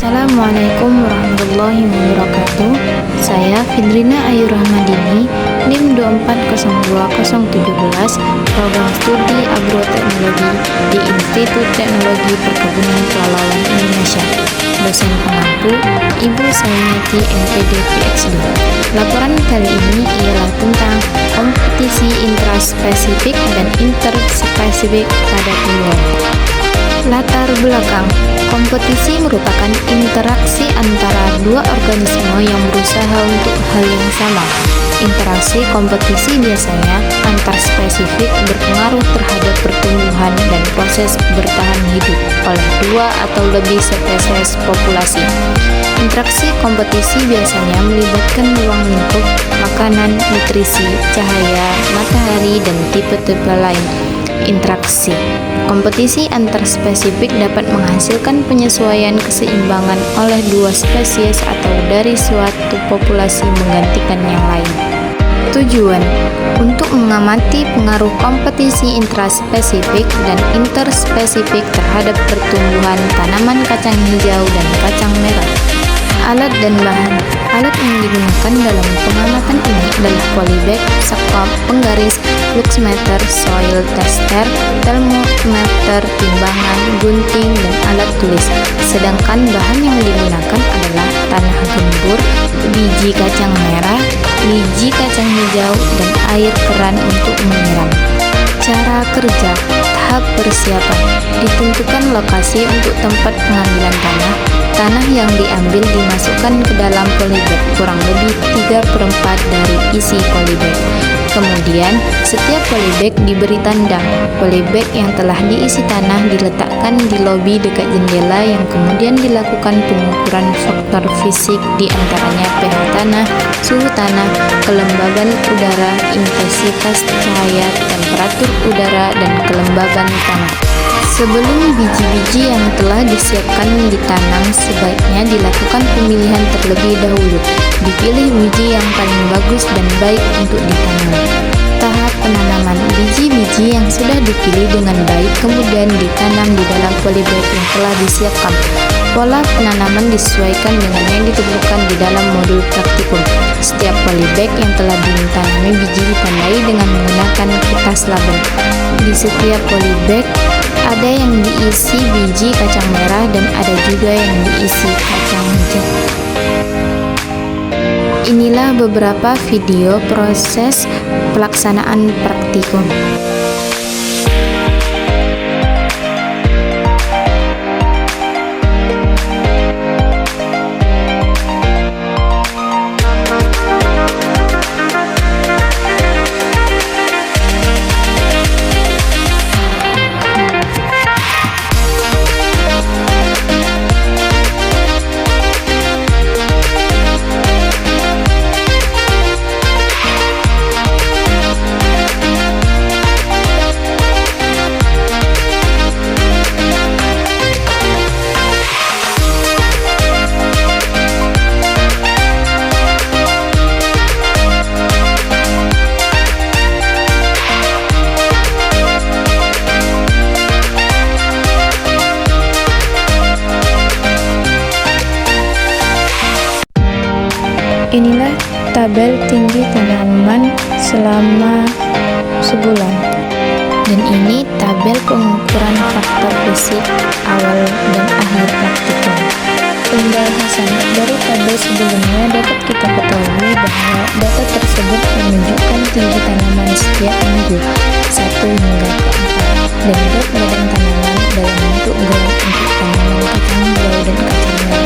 Assalamualaikum warahmatullahi wabarakatuh. Saya Fidrina Ayu Rahmadini, NIM 2402017, Program Studi Agroteknologi di Institut Teknologi Perkebunan Pelalawan Indonesia. Dosen pengampu, Ibu Sainati MPD PhD. Laporan kali ini ialah tentang kompetisi intraspesifik dan interspesifik pada tumbuhan. Latar belakang. Kompetisi merupakan interaksi antara dua organisme yang berusaha untuk hal yang sama. Interaksi kompetisi biasanya antarspesifik, berpengaruh terhadap pertumbuhan dan proses bertahan hidup oleh dua atau lebih spesies populasi. Interaksi kompetisi biasanya melibatkan ruang lingkup, makanan, nutrisi, cahaya, matahari, dan tipe-tipe lain. Interaksi kompetisi antarspesifik dapat menghasilkan penyesuaian keseimbangan oleh dua spesies atau dari suatu populasi menggantikan yang lain. Tujuan untuk mengamati pengaruh kompetisi intraspesifik dan interspesifik terhadap pertumbuhan tanaman kacang hijau dan kacang merah. Alat dan bahan. Alat yang digunakan dalam pengamatan ini adalah polybag, sekop, penggaris, fluxmeter, soil tester, thermometer, timbangan, gunting, dan alat tulis. Sedangkan bahan yang digunakan adalah tanah gembur, biji kacang merah, biji kacang hijau, dan air keran untuk menyiram. Cara kerja. Tahap persiapan. Ditentukan lokasi untuk tempat pengambilan tanah. Tanah yang diambil dimasukkan ke dalam polybag, kurang lebih 3/4 dari isi polybag. Kemudian, setiap polybag diberi tanda. Polybag yang telah diisi tanah diletakkan di lobi dekat jendela yang kemudian dilakukan pengukuran faktor fisik di antaranya pH tanah, suhu tanah, kelembaban udara, intensitas cahaya, temperatur udara, dan kelembaban tanah. Sebelum biji-biji yang telah disiapkan ditanam, sebaiknya dilakukan pemilihan terlebih dahulu. Dipilih biji yang paling bagus dan baik untuk ditanam. Tahap penanaman. Biji-biji yang sudah dipilih dengan baik kemudian ditanam di dalam polybag yang telah disiapkan. Pola penanaman disesuaikan dengan yang ditentukan di dalam modul praktikum. Setiap polybag yang telah ditanami biji ditandai dengan menggunakan kertas label. Di setiap polybag ada yang diisi biji kacang merah dan ada juga yang diisi kacang hijau. Inilah beberapa video proses pelaksanaan praktikum. Inilah tabel tinggi tanaman selama sebulan. Dan ini tabel pengukuran faktor fisik awal dan akhir praktikum. Pembahasan dari tabel sebelumnya dapat kita ketahui bahwa data tersebut menunjukkan tinggi tanaman setiap minggu 1 hingga ke 4 dan berat badan tanaman dalam bentuk graf untuk tanaman kacang hijau dan kacang merah.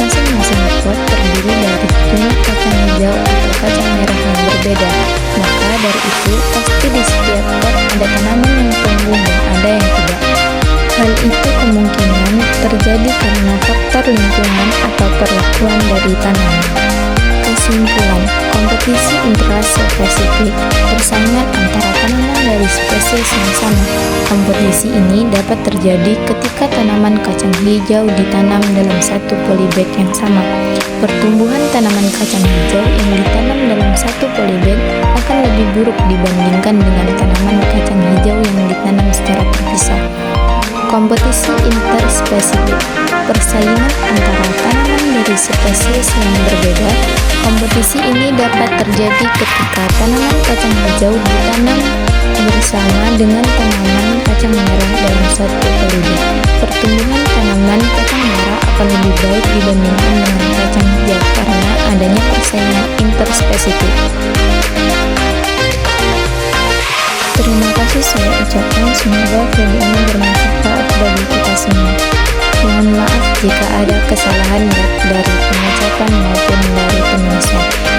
Masing-masing pot terdiri dari jumlah kacang hijau atau kacang merah yang berbeda, maka dari itu pasti di setiap pot ada tanaman yang tumbuh dan ada yang tidak. Hal itu kemungkinan terjadi karena faktor lingkungan atau perlakuan dari tanaman. Kesimpulan, kompetisi intraspesifik, persaingan antara tanaman dari spesies yang sama. Kompetisi ini dapat terjadi ketika tanaman kacang hijau ditanam dalam satu polybag yang sama. Pertumbuhan tanaman kacang hijau yang ditanam dalam satu polybag akan lebih buruk dibandingkan dengan tanaman kacang hijau yang ditanam secara terpisah. Kompetisi interspesifik, persaingan antara spesies yang berbeda. Kompetisi ini dapat terjadi ketika tanaman kacang hijau ditanam bersama dengan tanaman kacang merah dalam satu paludar. Pertumbuhan tanaman kacang merah akan lebih baik dibandingkan dengan kacang hijau karena adanya persaingan interspesifik. Terima kasih saya ucapkan, semoga video ini bermanfaat bagi kita semua. Mohon maaf jika ada kesalahan baik dari pengucapan maupun dari penulisan.